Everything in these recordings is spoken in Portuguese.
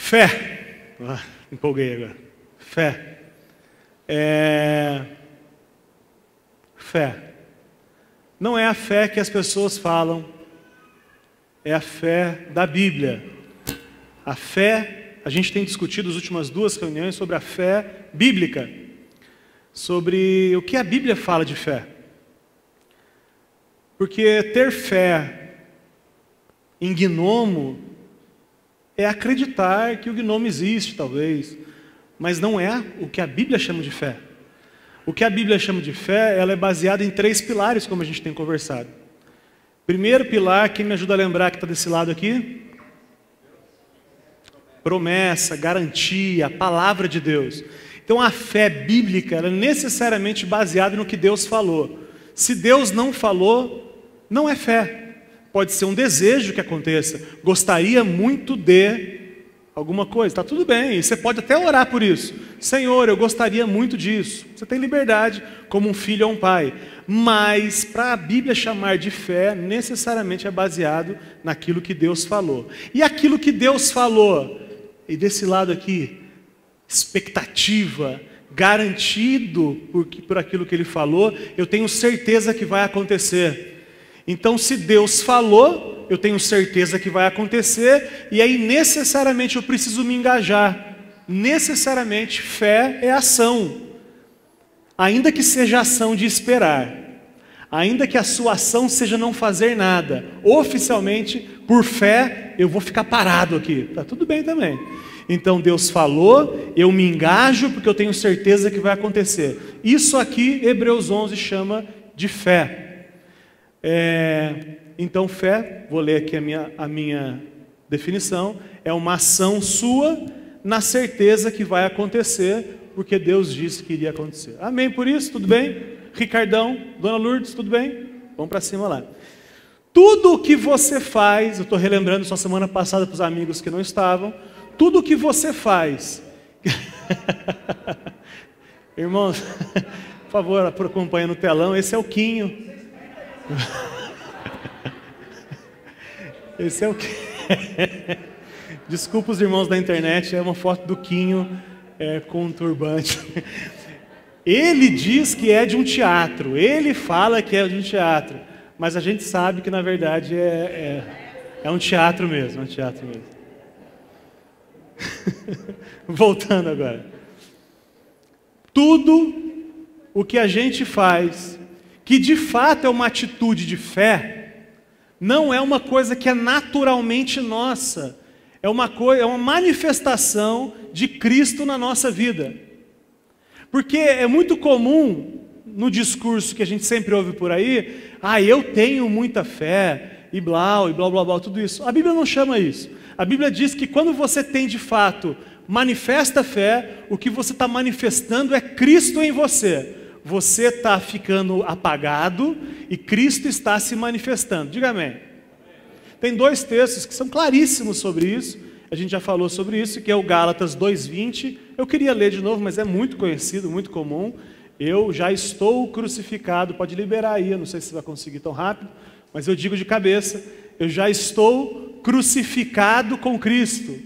Fé. Empolguei agora. Fé. Fé. Não é a fé que as pessoas falam, é a fé da Bíblia. A fé, a gente tem discutido as últimas 2 reuniões sobre a fé bíblica, sobre o que a Bíblia fala de fé. Porque ter fé em gnomo é acreditar que o gnomo existe, talvez, mas não é o que a Bíblia chama de fé. O que a Bíblia chama de fé, ela é baseada em 3 pilares, como a gente tem conversado. Primeiro pilar, quem me ajuda a lembrar que está desse lado aqui? Promessa, garantia, palavra de Deus. Então a fé bíblica, ela é necessariamente baseada no que Deus falou. Se Deus não falou, não é fé. Pode ser um desejo que aconteça. Gostaria muito de alguma coisa, está tudo bem, e você pode até orar por isso. Senhor, eu gostaria muito disso. Você tem liberdade, como um filho a um pai. Mas, para a Bíblia chamar de fé, necessariamente é baseado naquilo que Deus falou. E aquilo que Deus falou, e desse lado aqui, expectativa, garantido por aquilo que Ele falou, eu tenho certeza que vai acontecer. Então, se Deus falou, eu tenho certeza que vai acontecer, e aí necessariamente eu preciso me engajar. Necessariamente fé é ação, ainda que seja ação de esperar, ainda que a sua ação seja não fazer nada. Oficialmente, por fé, eu vou ficar parado aqui, está tudo bem também. Então Deus falou, eu me engajo porque eu tenho certeza que vai acontecer. Isso aqui, Hebreus 11 chama de fé. Então fé, vou ler aqui a minha definição, é uma ação sua na certeza que vai acontecer, porque Deus disse que iria acontecer. Amém por isso? Tudo bem? Ricardão, Dona Lourdes, tudo bem? Vamos para cima lá. Tudo o que você faz, eu estou relembrando só semana passada para os amigos que não estavam, tudo o que você faz, irmãos, por favor, acompanha no telão, esse é o Quinho. Esse é o que? Desculpa os irmãos da internet, é uma foto do Quinho com um turbante. Ele diz que é de um teatro, ele fala que é de um teatro, mas a gente sabe que na verdade é um teatro mesmo, é um teatro mesmo. Voltando agora. Tudo o que a gente faz, que de fato é uma atitude de fé, não é uma coisa que é naturalmente nossa, é uma manifestação de Cristo na nossa vida. Porque é muito comum no discurso que a gente sempre ouve por aí, eu tenho muita fé, e blá, tudo isso. A Bíblia não chama isso. A Bíblia diz que quando você tem de fato, manifesta fé, o que você está manifestando é Cristo em você. Você está ficando apagado e Cristo está se manifestando. Diga amém. Tem 2 textos que são claríssimos sobre isso. A gente já falou sobre isso, que é o Gálatas 2:20. Eu queria ler de novo, mas é muito conhecido, muito comum. Eu já estou crucificado. Pode liberar aí, eu não sei se você vai conseguir tão rápido, mas eu digo de cabeça. Eu já estou crucificado com Cristo.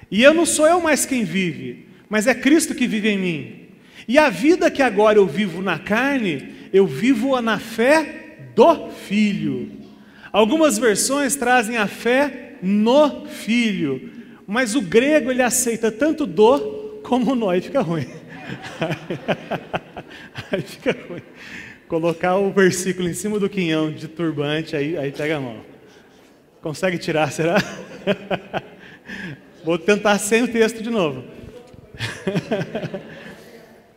E eu não sou eu mais quem vive, mas é Cristo que vive em mim. E a vida que agora eu vivo na carne, eu vivo na fé do Filho. Algumas versões trazem a fé no Filho, mas o grego ele aceita tanto do como no, aí fica ruim. Aí fica ruim. Colocar o versículo em cima do quinhão de turbante, aí pega a mão. Consegue tirar, será? Vou tentar sem o texto de novo.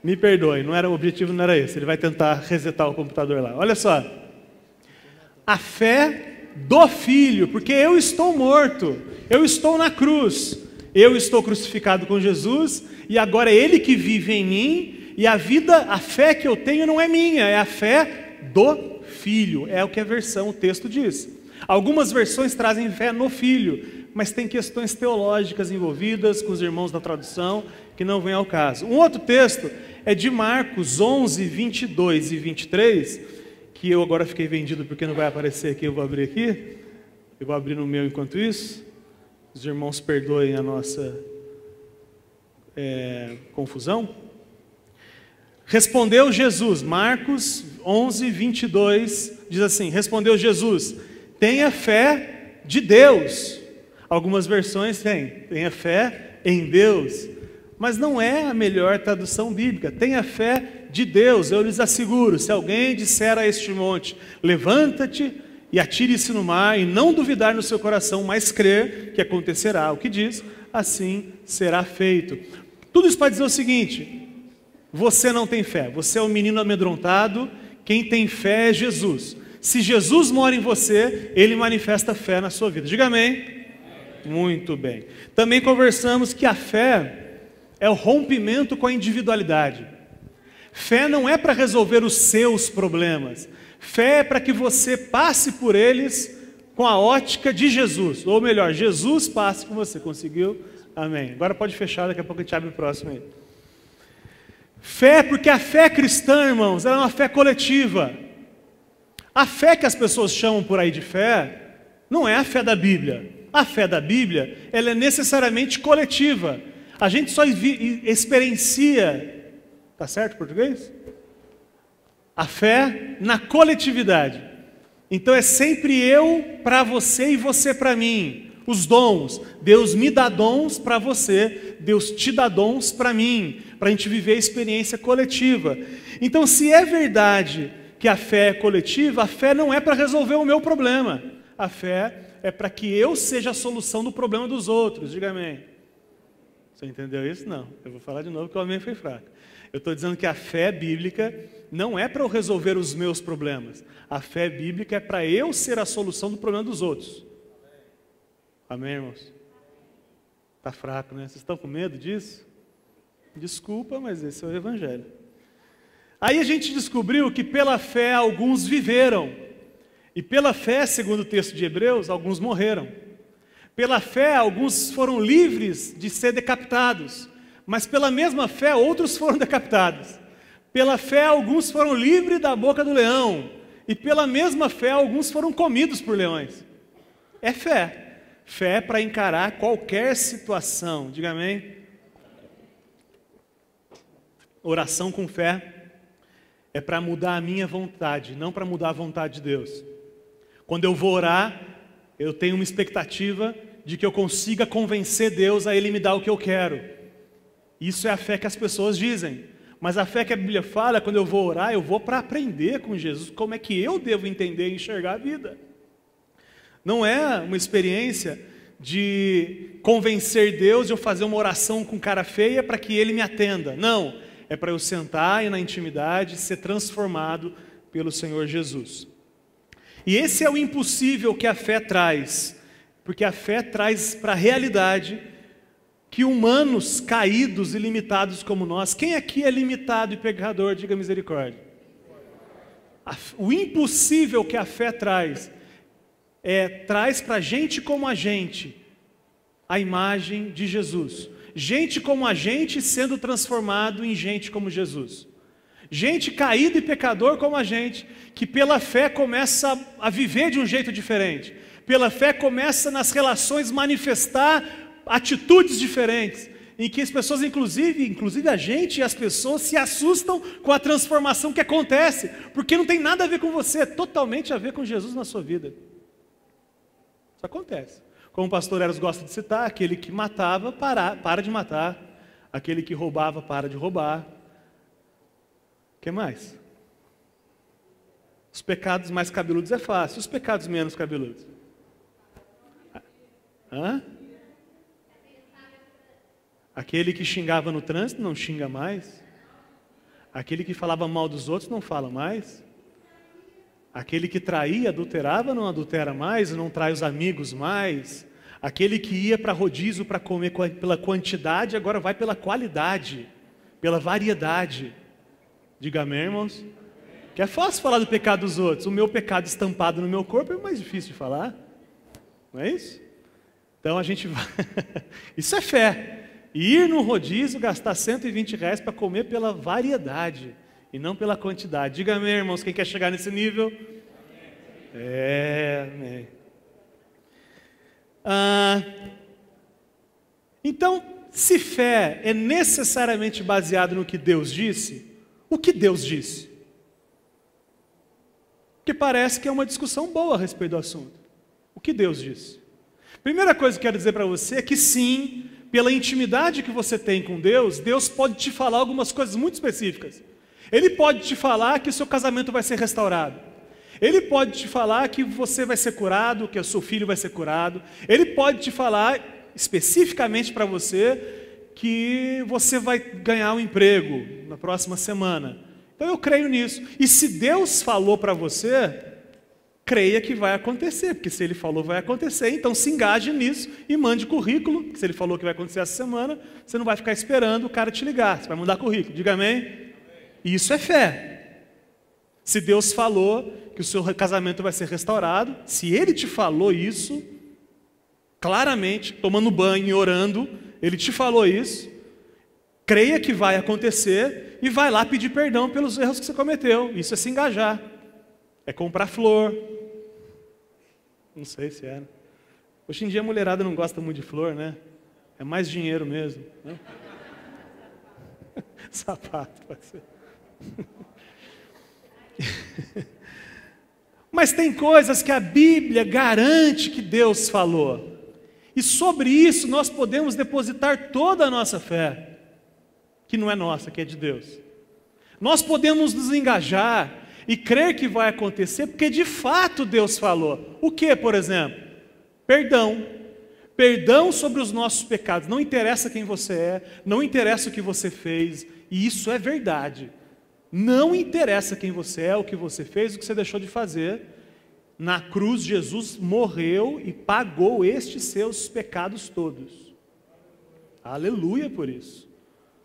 Me perdoe, o objetivo não era esse. Ele vai tentar resetar o computador lá. Olha só. A fé do Filho, porque eu estou morto, eu estou na cruz, eu estou crucificado com Jesus, e agora é Ele que vive em mim, e a fé que eu tenho não é minha, é a fé do Filho, é o que o texto diz. Algumas versões trazem fé no Filho, mas tem questões teológicas envolvidas com os irmãos da tradução, que não vem ao caso. Um outro texto é de Marcos 11, 22 e 23, que eu agora fiquei vendido porque não vai aparecer aqui, eu vou abrir aqui. Eu vou abrir no meu enquanto isso. Os irmãos perdoem a nossa confusão. Respondeu Jesus, Marcos 11, 22, diz assim, respondeu Jesus, tenha fé de Deus. Algumas versões tenha fé em Deus, mas não é a melhor tradução bíblica. Tenha fé de Deus, eu lhes asseguro, se alguém disser a este monte, levanta-te e atire-se no mar, e não duvidar no seu coração, mas crer que acontecerá o que diz, assim será feito. Tudo isso para dizer o seguinte, você não tem fé, você é um menino amedrontado, quem tem fé é Jesus. Se Jesus mora em você, Ele manifesta fé na sua vida. Diga amém. Muito bem. Também conversamos que a fé é o rompimento com a individualidade. Fé não é para resolver os seus problemas. Fé é para que você passe por eles com a ótica de Jesus. Ou melhor, Jesus passe com você. Conseguiu? Amém. Agora pode fechar, daqui a pouco a gente abre o próximo aí. Fé, porque a fé cristã, irmãos, ela é uma fé coletiva. A fé que as pessoas chamam por aí de fé, não é a fé da Bíblia. A fé da Bíblia, ela é necessariamente coletiva. A gente só experiencia, tá certo o português? A fé na coletividade. Então é sempre eu para você e você para mim. Os dons, Deus me dá dons para você, Deus te dá dons para mim, para a gente viver a experiência coletiva. Então, se é verdade que a fé é coletiva, a fé não é para resolver o meu problema. A fé é para que eu seja a solução do problema dos outros. Diga amém. Você entendeu isso? Não. Eu vou falar de novo que o amém foi fraco. Eu estou dizendo que a fé bíblica não é para eu resolver os meus problemas. A fé bíblica é para eu ser a solução do problema dos outros. Amém, irmãos? Está fraco, né? Vocês estão com medo disso? Desculpa, mas esse é o Evangelho. Aí a gente descobriu que pela fé alguns viveram. E pela fé, segundo o texto de Hebreus, alguns morreram. Pela fé, alguns foram livres de ser decapitados. Mas pela mesma fé, outros foram decapitados. Pela fé, alguns foram livres da boca do leão. E pela mesma fé, alguns foram comidos por leões. É fé. Fé para encarar qualquer situação. Diga amém. Oração com fé é para mudar a minha vontade, não para mudar a vontade de Deus. Quando eu vou orar, eu tenho uma expectativa de que eu consiga convencer Deus a Ele me dar o que eu quero. Isso é a fé que as pessoas dizem. Mas a fé que a Bíblia fala, quando eu vou orar, eu vou para aprender com Jesus como é que eu devo entender e enxergar a vida. Não é uma experiência de convencer Deus de eu fazer uma oração com cara feia para que Ele me atenda. Não, é para eu sentar e na intimidade ser transformado pelo Senhor Jesus. E esse é o impossível que a fé traz, porque a fé traz para a realidade que humanos caídos e limitados como nós, quem aqui é limitado e pecador, diga misericórdia. O impossível que a fé traz traz para gente como a gente a imagem de Jesus. Gente como a gente sendo transformado em gente como Jesus. Gente caído e pecador como a gente, que pela fé começa a viver de um jeito diferente. Pela fé começa nas relações manifestar atitudes diferentes, em que as pessoas, inclusive a gente e as pessoas se assustam com a transformação que acontece, porque não tem nada a ver com você, é totalmente a ver com Jesus na sua vida. Isso acontece. Como o pastor Eros gosta de citar, aquele que matava, para de matar. Aquele que roubava, para de roubar. O que mais? Os pecados mais cabeludos é fácil. Os pecados menos cabeludos? Hã? Aquele que xingava no trânsito não xinga mais. Aquele que falava mal dos outros não fala mais. Aquele que traía, adulterava, não adultera mais, não trai os amigos mais. Aquele que ia para rodízio para comer pela quantidade, agora vai pela qualidade, pela variedade. Diga amém, irmãos? Que é fácil falar do pecado dos outros. O meu pecado estampado no meu corpo é mais difícil de falar. Não é isso? Então a gente vai... Isso é fé. Ir no rodízio, gastar R$120 para comer pela variedade e não pela quantidade. Diga amém, irmãos, quem quer chegar nesse nível? Amém. Então, se fé é necessariamente baseado no que Deus disse, o que Deus disse? Porque parece que é uma discussão boa a respeito do assunto. O que Deus disse? Primeira coisa que eu quero dizer para você é que sim, pela intimidade que você tem com Deus, Deus pode te falar algumas coisas muito específicas. Ele pode te falar que o seu casamento vai ser restaurado. Ele pode te falar que você vai ser curado, que o seu filho vai ser curado. Ele pode te falar especificamente para você que você vai ganhar um emprego na próxima semana. Então eu creio nisso. E se Deus falou para você, creia que vai acontecer, porque se Ele falou vai acontecer, então se engaje nisso e mande currículo, porque se Ele falou que vai acontecer essa semana, você não vai ficar esperando o cara te ligar, você vai mandar currículo, diga amém? Isso é fé. Se Deus falou que o seu casamento vai ser restaurado, se Ele te falou isso, claramente, tomando banho e orando, Ele te falou isso, creia que vai acontecer e vai lá pedir perdão pelos erros que você cometeu. Isso é se engajar. É comprar flor. Não sei se era. Hoje em dia a mulherada não gosta muito de flor, né? É mais dinheiro mesmo. Né? Sapato, pode ser. Mas tem coisas que a Bíblia garante que Deus falou. E sobre isso nós podemos depositar toda a nossa fé, que não é nossa, que é de Deus. Nós podemos nos engajar e crer que vai acontecer, porque de fato Deus falou. O que, por exemplo? Perdão. Perdão sobre os nossos pecados. Não interessa quem você é, não interessa o que você fez, e isso é verdade. Não interessa quem você é, o que você fez, o que você deixou de fazer. Na cruz, Jesus morreu e pagou estes seus pecados todos. Aleluia por isso.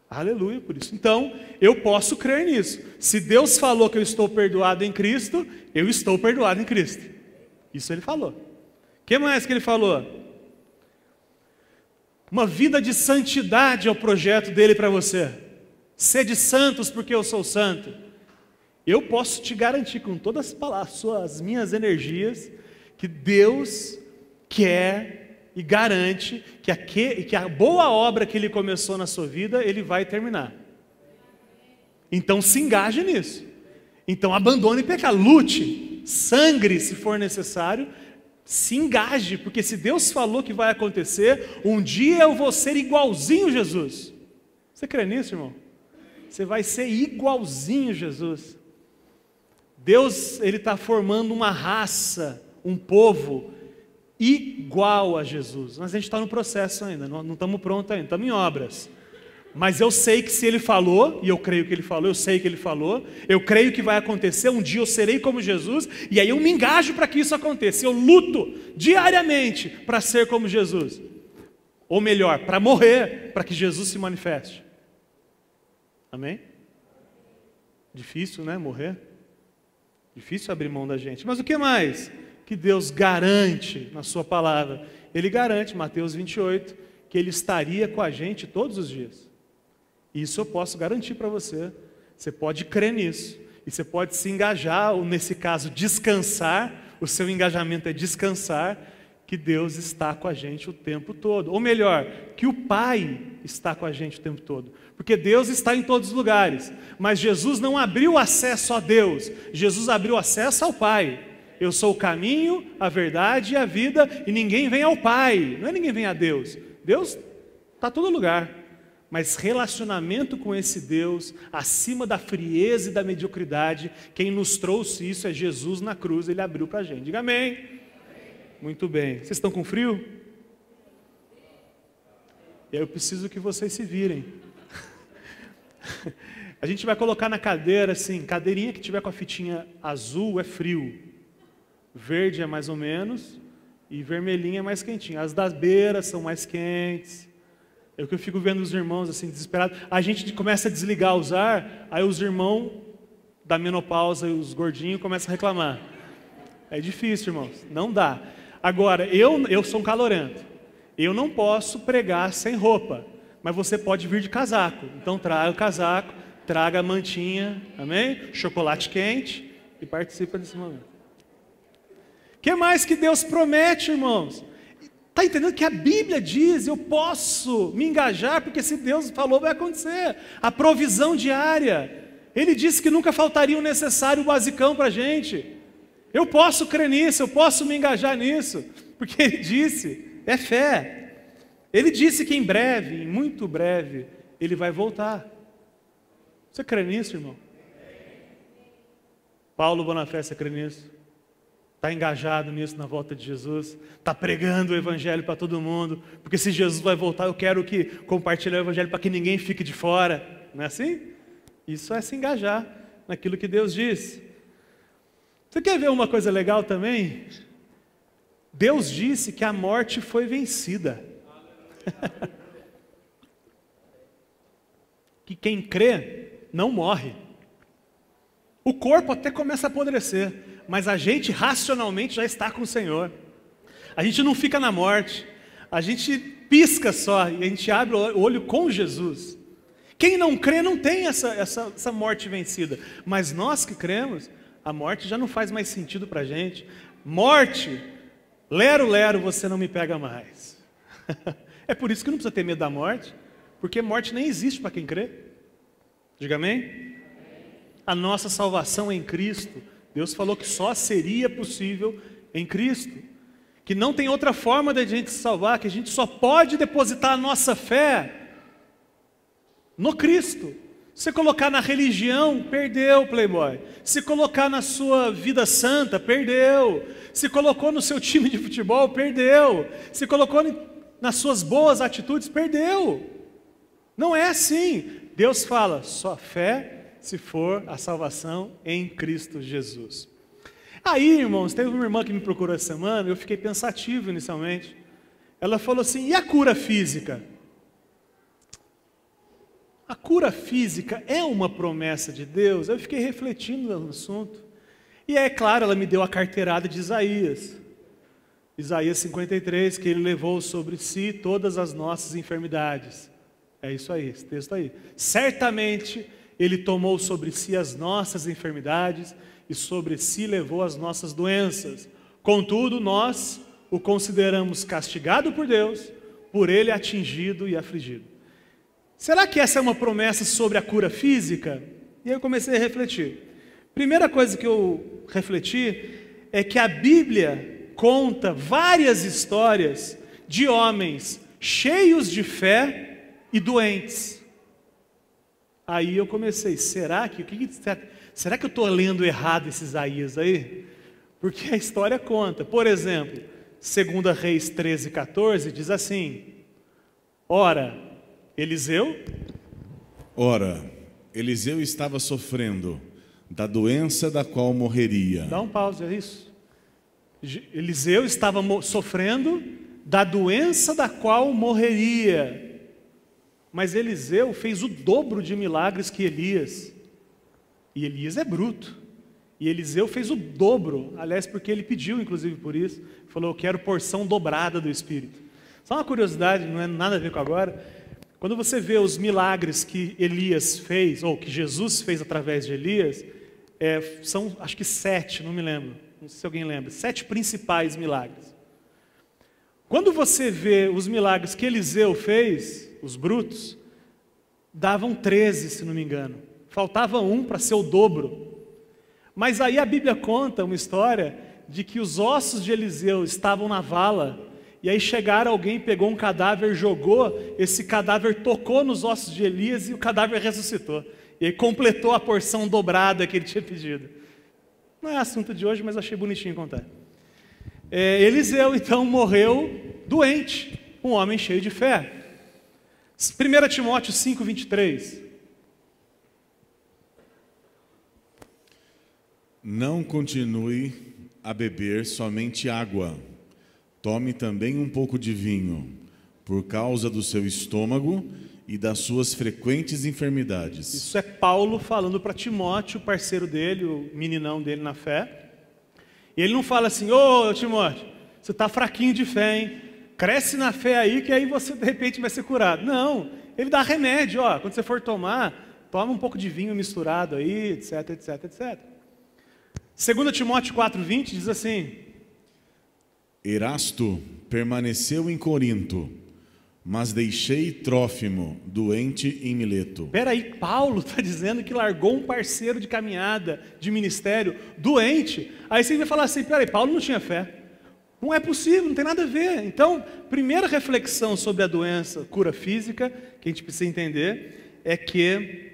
Aleluia por isso. Então, eu posso crer nisso. Se Deus falou que eu estou perdoado em Cristo, eu estou perdoado em Cristo. Isso Ele falou. O que mais que Ele falou? Uma vida de santidade é o projeto dEle para você. Sede santos porque eu sou santo. Eu posso te garantir com todas as palavras, as minhas energias, que Deus quer e garante que a boa obra que Ele começou na sua vida, Ele vai terminar. Então se engaje nisso. Então abandone pecado, lute, sangre se for necessário, se engaje, porque se Deus falou que vai acontecer, um dia eu vou ser igualzinho Jesus. Você crê nisso, irmão? Você vai ser igualzinho Jesus. Deus, Ele está formando uma raça, um povo igual a Jesus. Mas a gente está no processo ainda, não estamos prontos ainda, estamos em obras. Mas eu sei que se Ele falou, e eu creio que Ele falou, eu sei que Ele falou, eu creio que vai acontecer, um dia eu serei como Jesus, e aí eu me engajo para que isso aconteça. Eu luto diariamente para ser como Jesus. Ou melhor, para morrer, para que Jesus se manifeste. Amém? Difícil, né, morrer? Difícil abrir mão da gente. Mas o que mais que Deus garante na sua palavra? Ele garante, Mateus 28, que Ele estaria com a gente todos os dias. Isso eu posso garantir para você. Você pode crer nisso. E você pode se engajar, ou nesse caso, descansar. O seu engajamento é descansar, que Deus está com a gente o tempo todo. Ou melhor, que o Pai está com a gente o tempo todo. Porque Deus está em todos os lugares. Mas Jesus não abriu acesso a Deus. Jesus abriu acesso ao Pai. Eu sou o caminho, a verdade e a vida, e ninguém vem ao Pai. Não é ninguém vem a Deus. Deus está em todo lugar. Mas relacionamento com esse Deus, acima da frieza e da mediocridade, quem nos trouxe isso é Jesus na cruz, Ele abriu para a gente. Diga amém. Muito bem. Vocês estão com frio? Eu preciso que vocês se virem. A gente vai colocar na cadeira assim, cadeirinha que tiver com a fitinha azul é frio, verde é mais ou menos, e vermelhinha é mais quentinho. As das beiras são mais quentes. É o que eu fico vendo os irmãos assim, desesperados. A gente começa a desligar os ar, aí os irmãos da menopausa e os gordinhos começam a reclamar. É difícil, irmãos, não dá. Agora, eu sou um calorento. Eu não posso pregar sem roupa, mas você pode vir de casaco. Então traga o casaco, traga a mantinha, amém? Chocolate quente e participa desse momento. O que mais que Deus promete, irmãos? Está entendendo que a Bíblia diz, eu posso me engajar, porque se Deus falou, vai acontecer. A provisão diária. Ele disse que nunca faltaria o necessário, o basicão para a gente. Eu posso crer nisso, eu posso me engajar nisso, porque Ele disse, é fé. Ele disse que em breve, em muito breve, Ele vai voltar. Você crê nisso, irmão? Paulo Bonafé, você crê nisso? Está engajado nisso na volta de Jesus? Está pregando o Evangelho para todo mundo? Porque se Jesus vai voltar, eu quero que compartilhe o Evangelho para que ninguém fique de fora. Não é assim? Isso é se engajar naquilo que Deus diz. Você quer ver uma coisa legal também? Deus disse que a morte foi vencida. Que quem crê não morre. O corpo até começa a apodrecer, mas a gente racionalmente já está com o Senhor. A gente não fica na morte, a gente pisca só e a gente abre o olho com Jesus. Quem não crê não tem essa morte vencida, mas nós que cremos, a morte já não faz mais sentido para a gente. Morte, lero, lero, você não me pega mais. É por isso que não precisa ter medo da morte, porque morte nem existe para quem crê. Diga amém? A nossa salvação é em Cristo. Deus falou que só seria possível em Cristo. Que não tem outra forma de a gente se salvar, que a gente só pode depositar a nossa fé no Cristo. Se colocar na religião, perdeu, playboy. Se colocar na sua vida santa, perdeu. Se colocou no seu time de futebol, perdeu. Se colocou nas suas boas atitudes, perdeu. Não é assim. Deus fala, só fé se for a salvação em Cristo Jesus. Aí, irmãos, teve uma irmã que me procurou essa semana, eu fiquei pensativo inicialmente. Ela falou assim, e a cura física? A cura física é uma promessa de Deus? Eu fiquei refletindo no assunto. E é claro, ela me deu a carteirada de Isaías. Isaías 53, que Ele levou sobre si todas as nossas enfermidades. É isso aí, esse texto aí. Certamente Ele tomou sobre si as nossas enfermidades e sobre si levou as nossas doenças. Contudo, nós o consideramos castigado por Deus, por Ele atingido e afligido. Será que essa é uma promessa sobre a cura física? E aí eu comecei a refletir. Primeira coisa que eu refleti é que a Bíblia conta várias histórias de homens cheios de fé e doentes. Aí eu comecei, será que eu estou lendo errado esse Isaías aí? Porque a história conta. Por exemplo, 2 Reis 13, 14 diz assim, Ora, Eliseu estava sofrendo da doença da qual morreria. Dá um pause, é isso. Eliseu estava sofrendo da doença da qual morreria. Mas Eliseu fez o dobro de milagres que Elias. E Elias é bruto. E Eliseu fez o dobro, aliás, porque ele pediu, inclusive, por isso. Falou, eu quero porção dobrada do Espírito. Só uma curiosidade, não é nada a ver com agora. Quando você vê os milagres que Elias fez, ou que Jesus fez através de Elias, são, acho que 7, não me lembro. Não sei se alguém lembra. 7 principais milagres. Quando você vê os milagres que Eliseu fez, os brutos, davam 13, se não me engano. Faltava um para ser o dobro. Mas aí a Bíblia conta uma história de que os ossos de Eliseu estavam na vala, e aí chegaram alguém, pegou um cadáver, jogou, esse cadáver tocou nos ossos de Elias e o cadáver ressuscitou. E aí completou a porção dobrada que ele tinha pedido. Não é assunto de hoje, mas achei bonitinho contar. Eliseu, então, morreu doente, um homem cheio de fé. 1 Timóteo 5, 23. Não continue a beber somente água. Tome também um pouco de vinho, por causa do seu estômago e das suas frequentes enfermidades. Isso é Paulo falando para Timóteo, o parceiro dele, o meninão dele na fé. E ele não fala assim, ô Timóteo, você está fraquinho de fé, hein? Cresce na fé aí, que aí você de repente vai ser curado. Não, ele dá remédio, ó, quando você for tomar, toma um pouco de vinho misturado aí, etc, etc, etc. 2 Timóteo 4,20 diz assim, Erasto permaneceu em Corinto, mas deixei Trófimo doente em Mileto. Peraí, Paulo está dizendo que largou um parceiro de caminhada, de ministério, doente. Aí você vai falar assim, peraí, Paulo não tinha fé. Não é possível, não tem nada a ver. Então, primeira reflexão sobre a doença, cura física, que a gente precisa entender, é que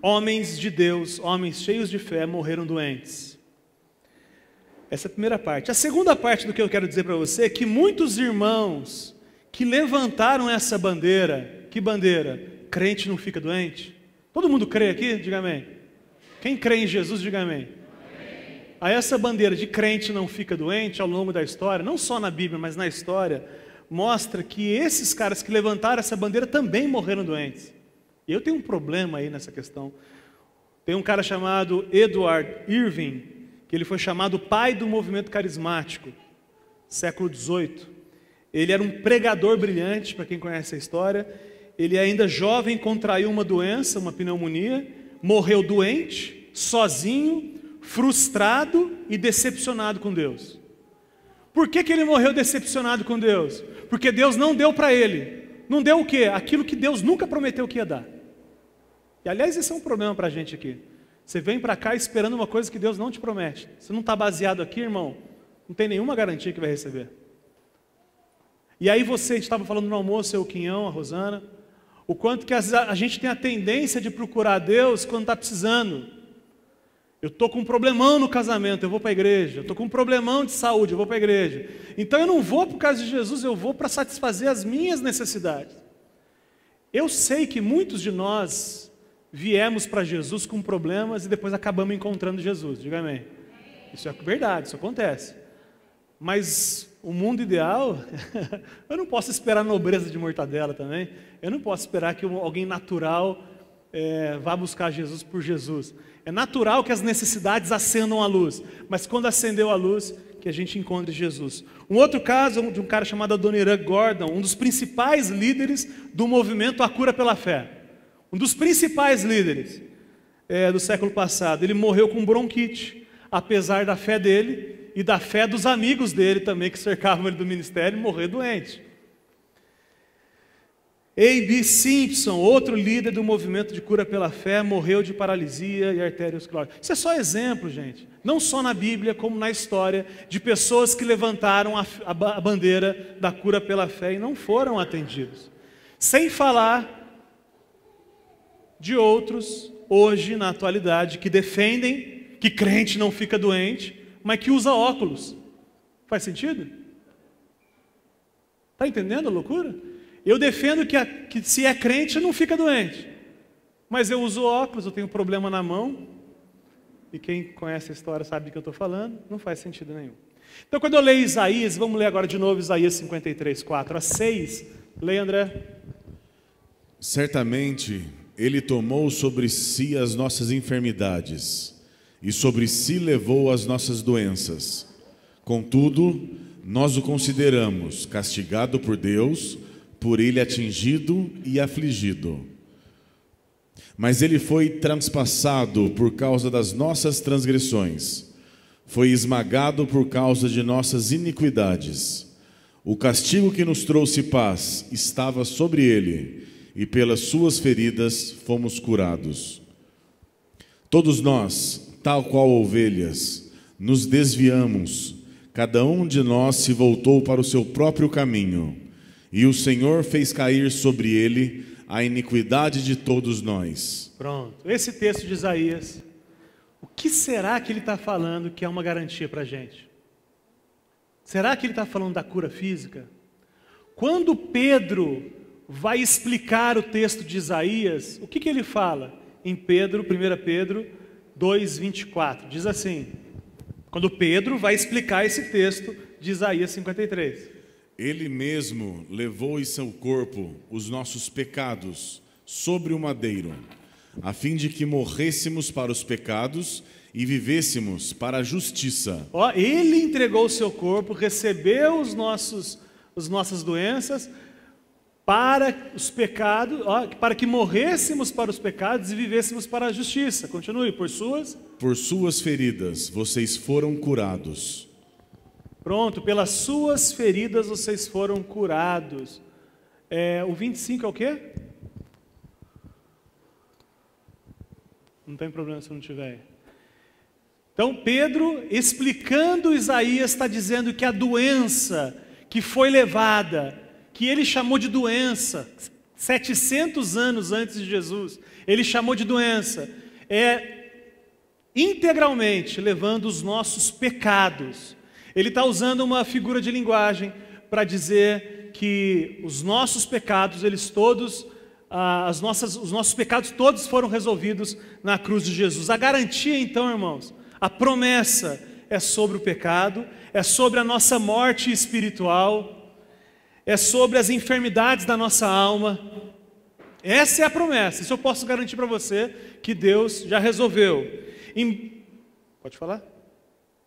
homens de Deus, homens cheios de fé, morreram doentes. Essa é a primeira parte. A segunda parte do que eu quero dizer para você é que muitos irmãos que levantaram essa bandeira, que bandeira? Crente não fica doente? Todo mundo crê aqui? Diga amém. Quem crê em Jesus, diga amém. A essa bandeira de crente não fica doente, ao longo da história, não só na Bíblia, mas na história, mostra que esses caras que levantaram essa bandeira também morreram doentes. E eu tenho um problema aí nessa questão. Tem um cara chamado Edward Irving, que ele foi chamado pai do movimento carismático, século XVIII. Ele era um pregador brilhante, para quem conhece a história. Ele ainda jovem contraiu uma doença, uma pneumonia, morreu doente, sozinho, frustrado e decepcionado com Deus. Por que ele morreu decepcionado com Deus? Porque Deus não deu para ele. Não deu o quê? Aquilo que Deus nunca prometeu que ia dar. E aliás, esse é um problema para a gente aqui. Você vem para cá esperando uma coisa que Deus não te promete. Você não está baseado aqui, irmão, não tem nenhuma garantia que vai receber. E aí a gente estava falando no almoço, eu, o Quinhão, a Rosana, o quanto que a gente tem a tendência de procurar Deus quando está precisando. Eu estou com um problemão no casamento, eu vou para a igreja. Eu estou com um problemão de saúde, eu vou para a igreja. Então eu não vou por causa de Jesus, eu vou para satisfazer as minhas necessidades. Eu sei que muitos de nós viemos para Jesus com problemas e depois acabamos encontrando Jesus, diga amém. Isso é verdade, isso acontece. Mas o mundo ideal, eu não posso esperar nobreza de mortadela também. Eu não posso esperar que alguém natural vá buscar Jesus por Jesus. É natural que as necessidades acendam a luz, mas quando acendeu a luz, que a gente encontre Jesus. Um outro caso de um cara chamado Adoniran Gordon, um dos principais líderes do movimento A Cura pela Fé. Um dos principais líderes do século passado. Ele morreu com bronquite, apesar da fé dele e da fé dos amigos dele também, que cercavam ele do ministério, morrer doente. A.B. Simpson, outro líder do movimento de cura pela fé, morreu de paralisia e arteriosclerose. Isso é só exemplo, gente. Não só na Bíblia, como na história, de pessoas que levantaram a bandeira da cura pela fé e não foram atendidos. Sem falar de outros, hoje, na atualidade, que defendem que crente não fica doente, mas que usa óculos. Faz sentido? Está entendendo a loucura? Eu defendo que se é crente não fica doente, mas eu uso óculos, eu tenho problema na mão, e quem conhece a história sabe do que eu estou falando, não faz sentido nenhum. Então quando eu leio Isaías, vamos ler agora de novo Isaías 53, 4 a 6, leia André. Certamente Ele tomou sobre si as nossas enfermidades, e sobre si levou as nossas doenças. Contudo, nós o consideramos castigado por Deus, por ele atingido e afligido. Mas ele foi transpassado por causa das nossas transgressões, foi esmagado por causa de nossas iniquidades. O castigo que nos trouxe paz estava sobre ele, e pelas suas feridas fomos curados. Todos nós, tal qual ovelhas, nos desviamos, cada um de nós se voltou para o seu próprio caminho, e o Senhor fez cair sobre ele a iniquidade de todos nós. Pronto, esse texto de Isaías, o que será que ele está falando que é uma garantia para a gente? Será que ele está falando da cura física? Quando Pedro vai explicar o texto de Isaías, o que ele fala? Em 1 Pedro 2:24, diz assim, quando Pedro vai explicar esse texto de Isaías 53. Ele mesmo levou em seu corpo os nossos pecados sobre o madeiro, a fim de que morrêssemos para os pecados e vivêssemos para a justiça. Ele entregou o seu corpo, recebeu as nossas doenças para os pecados, para que morrêssemos para os pecados e vivêssemos para a justiça. Continue, por suas feridas vocês foram curados. Pronto, pelas suas feridas vocês foram curados. O 25 é o quê? Não tem problema se não tiver. Então Pedro, explicando Isaías, está dizendo que a doença que foi levada, que ele chamou de doença, 700 anos antes de Jesus, ele chamou de doença, integralmente levando os nossos pecados. Ele está usando uma figura de linguagem para dizer que os nossos pecados, eles todos, os nossos pecados todos foram resolvidos na cruz de Jesus. A garantia então, irmãos, a promessa é sobre o pecado, é sobre a nossa morte espiritual, é sobre as enfermidades da nossa alma. Essa é a promessa, isso eu posso garantir para você que Deus já resolveu. Pode falar?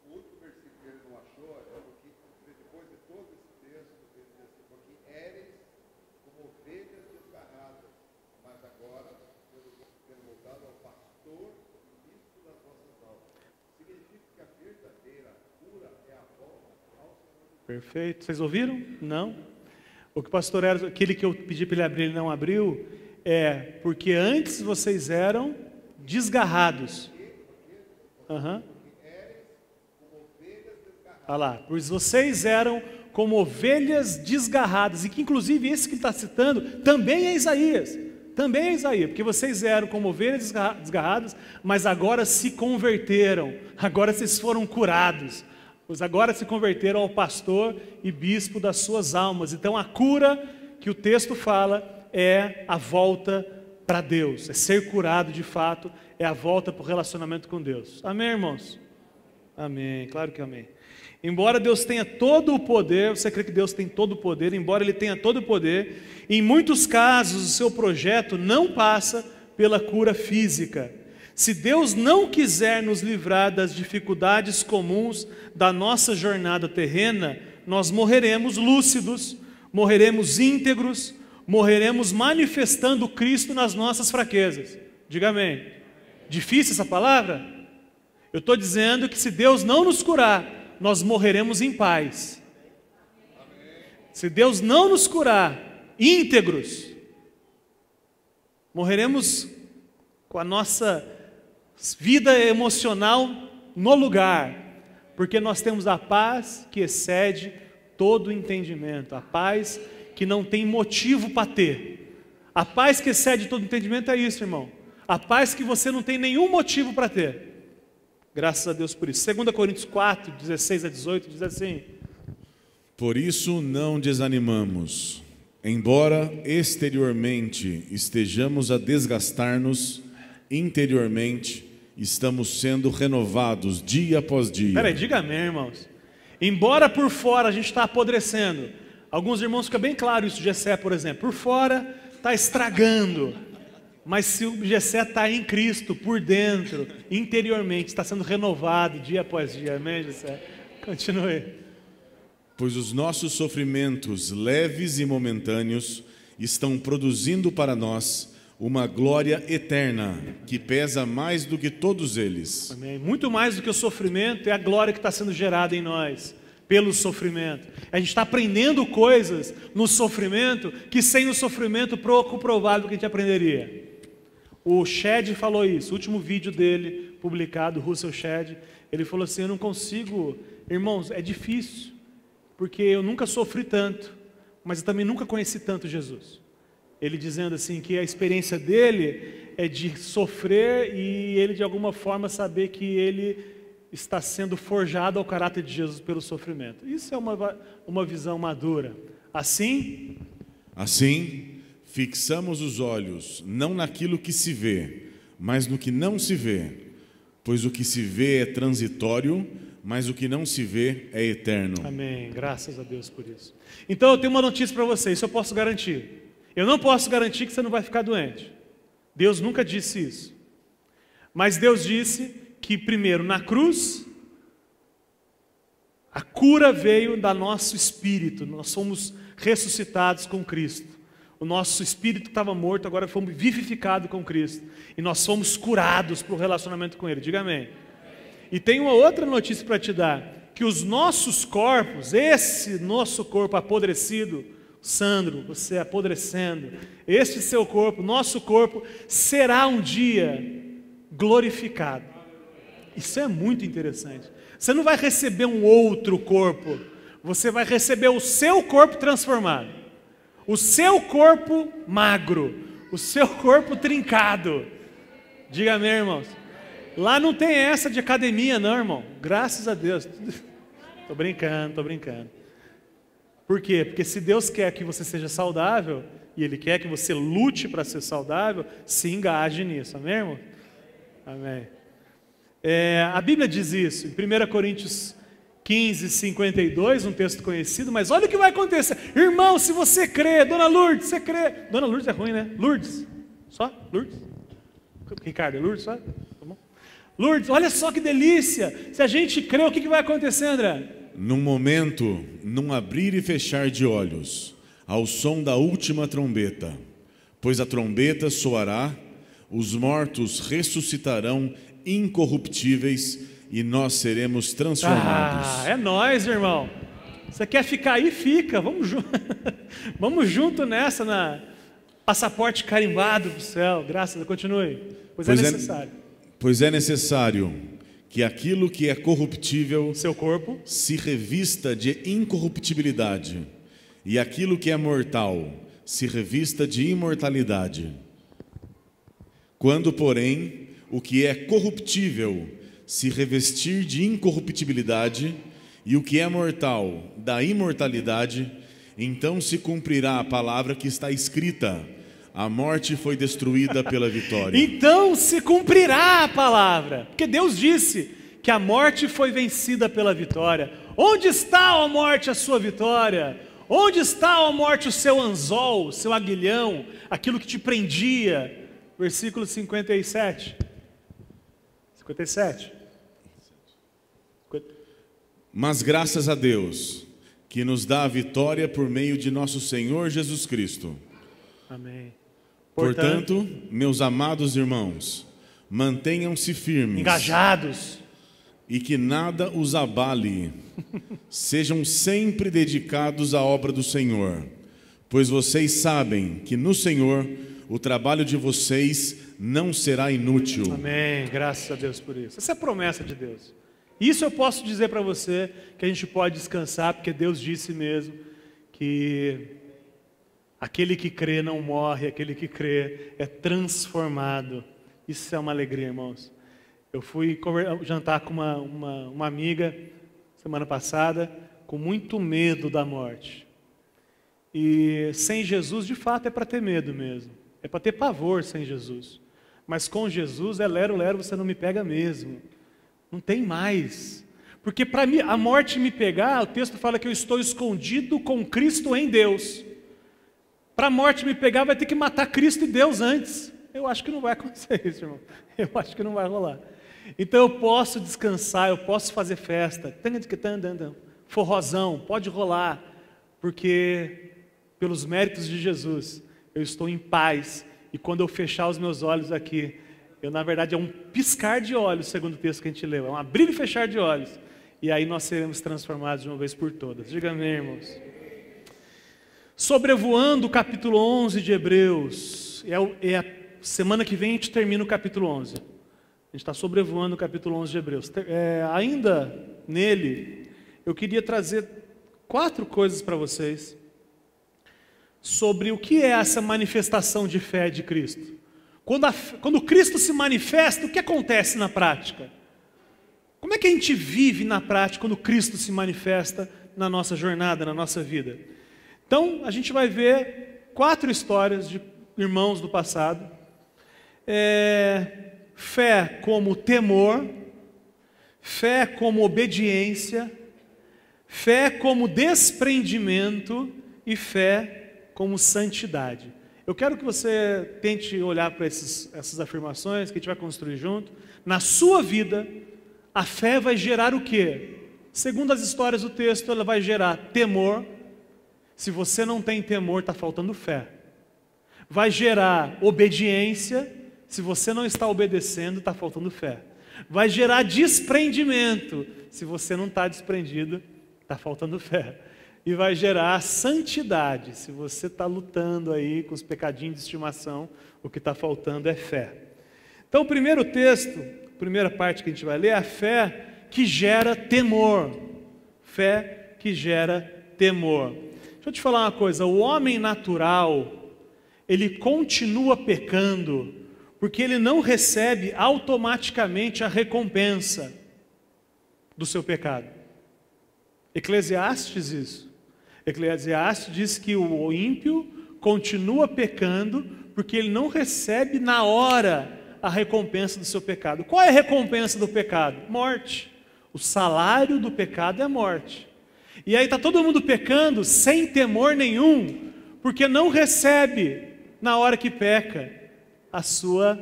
O último versículo que ele não achou é porque depois de todo esse texto, ele diz assim, porque éreis como ovelhas desgarradas, mas agora tendo voltado ao pastor e bispo das vossas almas. Significa que a verdadeira cura é a volta ao Senhor. Perfeito. Vocês ouviram? Não? O que o pastor era, aquele que eu pedi para ele abrir, ele não abriu, porque antes vocês eram desgarrados. Uhum. Olha lá, pois vocês eram como ovelhas desgarradas, e que inclusive esse que ele está citando também é Isaías, porque vocês eram como ovelhas desgarradas, mas agora se converteram, agora vocês foram curados, pois agora se converteram ao pastor e bispo das suas almas. Então a cura que o texto fala é a volta para Deus, é ser curado de fato, é a volta para o relacionamento com Deus. Amém, irmãos? Amém, claro que amém. Embora Deus tenha todo o poder, você crê que Deus tem todo o poder, embora Ele tenha todo o poder, em muitos casos o seu projeto não passa pela cura física. Se Deus não quiser nos livrar das dificuldades comuns da nossa jornada terrena, nós morreremos lúcidos, morreremos íntegros, morreremos manifestando Cristo nas nossas fraquezas. Diga amém. Difícil essa palavra? Eu estou dizendo que se Deus não nos curar, nós morreremos em paz. Se Deus não nos curar, íntegros, morreremos com a nossa vida emocional no lugar, porque nós temos a paz que excede todo o entendimento, a paz que não tem motivo para ter. A paz que excede todo entendimento é isso, irmão. A paz que você não tem nenhum motivo para ter. Graças a Deus por isso. 2 Coríntios 4, 16 a 18, diz assim: Por isso não desanimamos, embora exteriormente estejamos a desgastar-nos, interiormente estamos sendo renovados dia após dia. Peraí, diga amém, irmãos. Embora por fora a gente está apodrecendo, alguns irmãos fica bem claro isso, Gessé, por exemplo, por fora está estragando. Mas se o Gessé está em Cristo, por dentro, interiormente, está sendo renovado dia após dia. Amém, Gessé? Continue. Pois os nossos sofrimentos leves e momentâneos estão produzindo para nós uma glória eterna, que pesa mais do que todos eles. Amém. Muito mais do que o sofrimento é a glória que está sendo gerada em nós, pelo sofrimento. A gente está aprendendo coisas no sofrimento, que sem o sofrimento pouco provável que a gente aprenderia. O Shed falou isso, o último vídeo dele publicado, Russell Shedd, ele falou assim: eu não consigo, irmãos, é difícil, porque eu nunca sofri tanto, mas eu também nunca conheci tanto Jesus. Ele dizendo assim que a experiência dele é de sofrer e ele de alguma forma saber que ele está sendo forjado ao caráter de Jesus pelo sofrimento. Isso é uma visão madura. Assim, fixamos os olhos não naquilo que se vê, mas no que não se vê, pois o que se vê é transitório, mas o que não se vê é eterno. Amém, graças a Deus por isso. Então eu tenho uma notícia para você, isso eu posso garantir. Eu não posso garantir que você não vai ficar doente. Deus nunca disse isso. Mas Deus disse que primeiro na cruz, a cura veio do nosso espírito, nós fomos ressuscitados com Cristo. O nosso espírito estava morto, agora fomos vivificados com Cristo. E nós fomos curados para o relacionamento com Ele. Diga amém. E tem uma outra notícia para te dar. que os nossos corpos, esse nosso corpo apodrecido, Sandro, você apodrecendo, este seu corpo, nosso corpo, será um dia glorificado. Isso é muito interessante. Você não vai receber um outro corpo, você vai receber o seu corpo transformado, o seu corpo magro, o seu corpo trincado. Diga amém, irmãos. Lá não tem essa de academia não, irmão. Graças a Deus. Tô brincando. Por quê? Porque se Deus quer que você seja saudável, e Ele quer que você lute para ser saudável, se engaje nisso. Amém, irmão? Amém. A Bíblia diz isso, em 1 Coríntios 15, 52, um texto conhecido, mas olha o que vai acontecer. Irmão, se você crê, Dona Lourdes, você crê. Dona Lourdes é ruim, né? Lourdes. Só? Lourdes? Ricardo, é Lourdes só? Tá bom. Lourdes, olha só que delícia. Se a gente crê, o que vai acontecer, André? Num momento, num abrir e fechar de olhos, ao som da última trombeta, pois a trombeta soará, os mortos ressuscitarão incorruptíveis e nós seremos transformados. É nós, irmão. Você quer ficar aí? Fica. Vamos junto. Vamos junto nessa, na passaporte carimbado para o céu. Graças a Deus. Continue. Pois é necessário. Pois é necessário que aquilo que é corruptível, seu corpo, se revista de incorruptibilidade, e aquilo que é mortal se revista de imortalidade. Quando, porém, o que é corruptível se revestir de incorruptibilidade e o que é mortal da imortalidade, então se cumprirá a palavra que está escrita: a morte foi destruída pela vitória. Então se cumprirá a palavra, porque Deus disse que a morte foi vencida pela vitória. Onde está, ó morte, a sua vitória? Onde está, ó morte, o seu anzol, o seu aguilhão, aquilo que te prendia? Versículo 57. 57. Mas graças a Deus, que nos dá a vitória por meio de nosso Senhor Jesus Cristo. Amém. Portanto, meus amados irmãos, mantenham-se firmes, engajados, e que nada os abale. Sejam sempre dedicados à obra do Senhor, pois vocês sabem que no Senhor o trabalho de vocês não será inútil. Amém, graças a Deus por isso. Essa é a promessa de Deus. Isso eu posso dizer para você, que a gente pode descansar, porque Deus disse mesmo que aquele que crê não morre, aquele que crê é transformado. Isso é uma alegria, irmãos. Eu fui jantar com uma amiga semana passada, com muito medo da morte. E sem Jesus, de fato, é para ter medo mesmo. É para ter pavor sem Jesus. Mas com Jesus é lero, você não me pega mesmo. Não tem mais. Porque para a morte me pegar, o texto fala que eu estou escondido com Cristo em Deus. Para a morte me pegar, vai ter que matar Cristo e Deus antes. Eu acho que não vai acontecer isso, irmão. Eu acho que não vai rolar. Então eu posso descansar, eu posso fazer festa. Forrozão, pode rolar. Porque pelos méritos de Jesus, eu estou em paz. E quando eu fechar os meus olhos aqui, na verdade é um piscar de olhos, segundo o texto que a gente leu. É um abrir e fechar de olhos. E aí nós seremos transformados de uma vez por todas. Diga amém, irmãos. Sobrevoando o capítulo 11 de Hebreus. A semana que vem a gente termina o capítulo 11. A gente está sobrevoando o capítulo 11 de Hebreus. Ainda nele, eu queria trazer 4 coisas para vocês sobre o que é essa manifestação de fé de Cristo. Quando Cristo se manifesta, o que acontece na prática? Como é que a gente vive na prática quando Cristo se manifesta na nossa jornada, na nossa vida? Então, a gente vai ver 4 histórias de irmãos do passado. Fé como temor, fé como obediência, fé como desprendimento e fé como santidade. Eu quero que você tente olhar para essas afirmações que a gente vai construir junto. Na sua vida, a fé vai gerar o quê? Segundo as histórias do texto, ela vai gerar temor. Se você não tem temor, está faltando fé. Vai gerar obediência. Se você não está obedecendo, está faltando fé. Vai gerar desprendimento. Se você não está desprendido, está faltando fé. E vai gerar santidade. Se você está lutando aí com os pecadinhos de estimação, o que está faltando é fé. Então, o primeiro texto, a primeira parte que a gente vai ler, é a fé que gera temor. Fé que gera temor. Deixa eu te falar uma coisa, o homem natural, ele continua pecando, porque ele não recebe automaticamente a recompensa do seu pecado. Eclesiastes diz isso. Eclesiastes diz que o ímpio continua pecando, porque ele não recebe na hora a recompensa do seu pecado. Qual é a recompensa do pecado? Morte. O salário do pecado é a morte. E aí está todo mundo pecando sem temor nenhum, porque não recebe na hora que peca a sua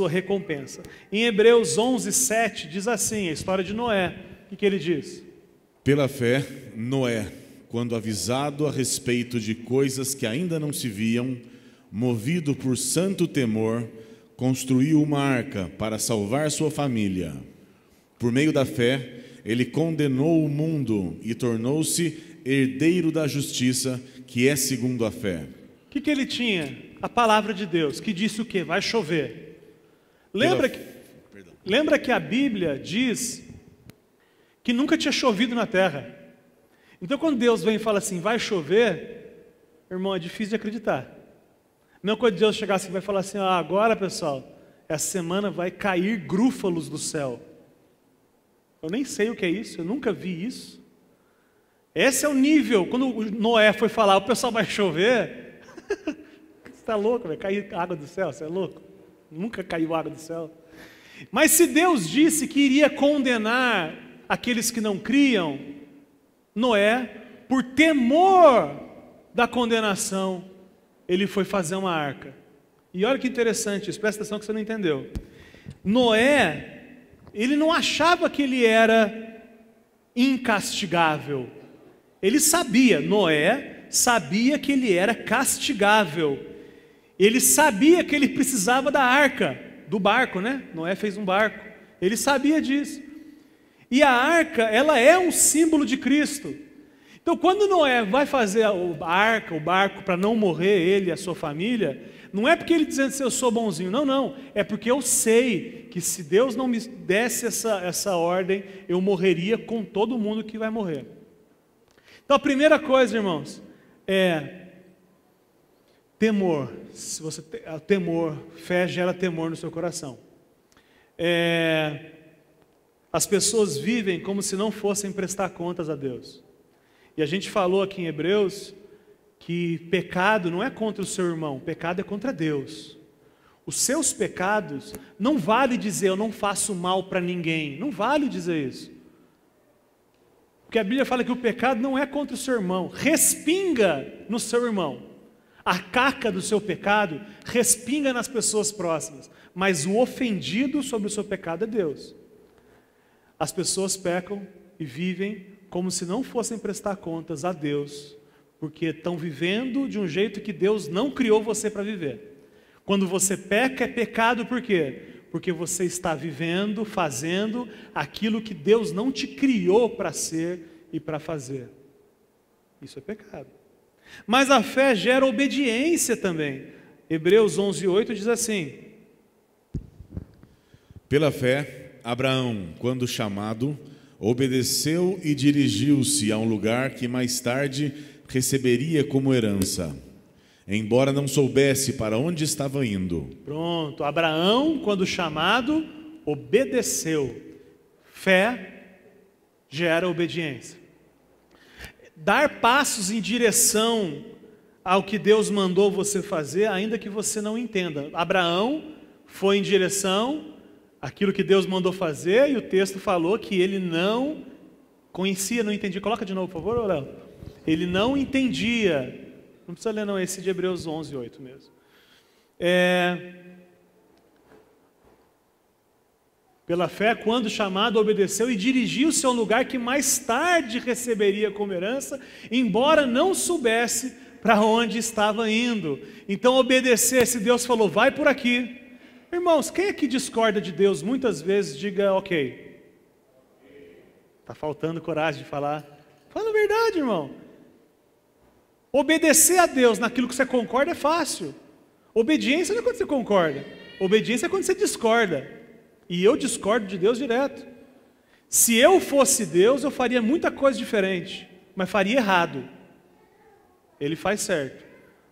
recompensa. Em Hebreus 11:7 diz assim, a história de Noé. O que ele diz? Pela fé, Noé, quando avisado a respeito de coisas que ainda não se viam, movido por santo temor, construiu uma arca para salvar sua família. Por meio da fé, ele condenou o mundo e tornou-se herdeiro da justiça, que é segundo a fé. O que ele tinha? A palavra de Deus, que disse o quê? Vai chover. Lembra que a Bíblia diz que nunca tinha chovido na terra. Então, quando Deus vem e fala assim, vai chover, irmão, é difícil de acreditar. Não é quando Deus chegar assim e vai falar assim, agora, pessoal, essa semana vai cair grúfalos do céu. Eu nem sei o que é isso, eu nunca vi isso. Esse é o nível, quando Noé foi falar, o pessoal vai chover, você está louco, vai cair água do céu, você é louco? Nunca caiu água do céu. Mas se Deus disse que iria condenar aqueles que não criam, Noé, por temor da condenação, ele foi fazer uma arca. E olha que interessante isso, presta atenção que você não entendeu. Noé, ele não achava que ele era incastigável. Ele sabia, Noé sabia que ele era castigável. Ele sabia que ele precisava da arca, do barco, né? Noé fez um barco. Ele sabia disso. E a arca, ela é um símbolo de Cristo. Então, quando Noé vai fazer a arca, o barco, para não morrer ele e a sua família, não é porque ele dizendo assim, eu sou bonzinho, não, é porque eu sei que se Deus não me desse essa ordem, eu morreria com todo mundo que vai morrer. Então, a primeira coisa, irmãos, é temor. Se você temor, fé gera temor no seu coração. As pessoas vivem como se não fossem prestar contas a Deus. E a gente falou aqui em Hebreus que pecado não é contra o seu irmão, pecado é contra Deus. Os seus pecados, não vale dizer eu não faço mal para ninguém, não vale dizer isso. Porque a Bíblia fala que o pecado não é contra o seu irmão, respinga no seu irmão. A caca do seu pecado respinga nas pessoas próximas, mas o ofendido sobre o seu pecado é Deus. As pessoas pecam e vivem como se não fossem prestar contas a Deus, porque estão vivendo de um jeito que Deus não criou você para viver. Quando você peca, é pecado por quê? Porque você está vivendo, fazendo aquilo que Deus não te criou para ser e para fazer. Isso é pecado. Mas a fé gera obediência também. Hebreus 11:8 diz assim: pela fé, Abraão, quando chamado, obedeceu e dirigiu-se a um lugar que mais tarde receberia como herança, embora não soubesse para onde estava indo. Pronto, Abraão, quando chamado, obedeceu. Fé gera obediência. Dar passos em direção ao que Deus mandou você fazer, ainda que você não entenda. Abraão foi em direção àquilo que Deus mandou fazer, e o texto falou que ele não conhecia, não entendia. Coloca de novo, por favor, Léo. Ele não entendia. Não precisa ler não, esse de Hebreus 11:8 mesmo. Pela fé, quando chamado, obedeceu e dirigiu-se a um lugar que mais tarde receberia como herança, embora não soubesse para onde estava indo. Então obedecer, se Deus falou, vai por aqui, Irmãos, quem aqui discorda de Deus muitas vezes, diga ok. Está faltando coragem de falar. Fala a verdade, irmão. Obedecer a Deus naquilo que você concorda é fácil. Obediência não é quando você concorda. Obediência é quando você discorda. E eu discordo de Deus direto. Se eu fosse Deus, eu faria muita coisa diferente, mas faria errado. Ele faz certo.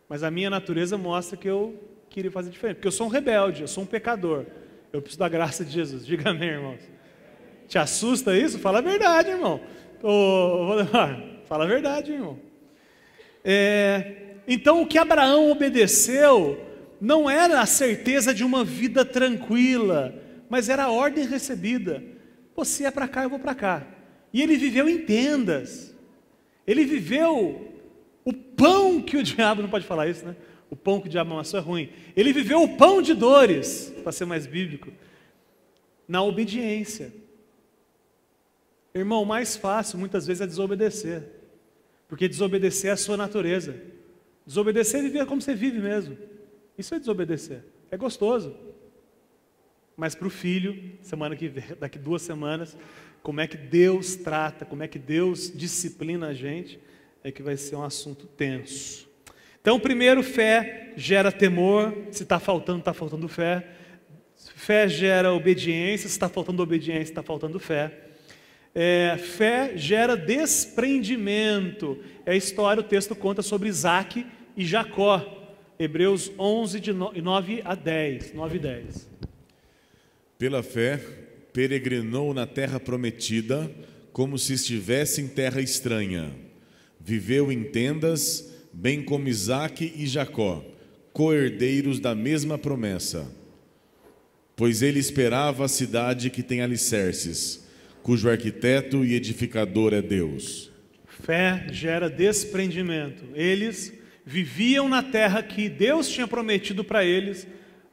Mas a minha natureza mostra que eu queria fazer diferente. Porque eu sou um rebelde, eu sou um pecador. Eu preciso da graça de Jesus. Diga amém, irmãos. Te assusta isso? Fala a verdade, irmão. Fala a verdade, irmão. Então o que Abraão obedeceu não era a certeza de uma vida tranquila, mas era a ordem recebida. Você é para cá, eu vou para cá. E ele viveu em tendas. Ele viveu o pão que o diabo, não pode falar isso, né? O pão que o diabo amassou é ruim. Ele viveu o pão de dores, para ser mais bíblico, na obediência. Irmão, o mais fácil muitas vezes é desobedecer. Porque desobedecer é a sua natureza. Desobedecer é viver como você vive mesmo. Isso é desobedecer. É gostoso. Mas para o filho, semana que vem, daqui 2 semanas, como é que Deus trata, como é que Deus disciplina a gente, é que vai ser um assunto tenso. Então, primeiro, fé gera temor. Se está faltando fé. Fé gera obediência. Se está faltando obediência, está faltando fé. Fé gera desprendimento. É a história, o texto conta sobre Isaac e Jacó. Hebreus 11, de 9 a 10. 9 e 10. Pela fé, peregrinou na terra prometida, como se estivesse em terra estranha. Viveu em tendas, bem como Isaque e Jacó, co-herdeiros da mesma promessa. Pois ele esperava a cidade que tem alicerces, cujo arquiteto e edificador é Deus. Fé gera desprendimento. Eles viviam na terra que Deus tinha prometido para eles,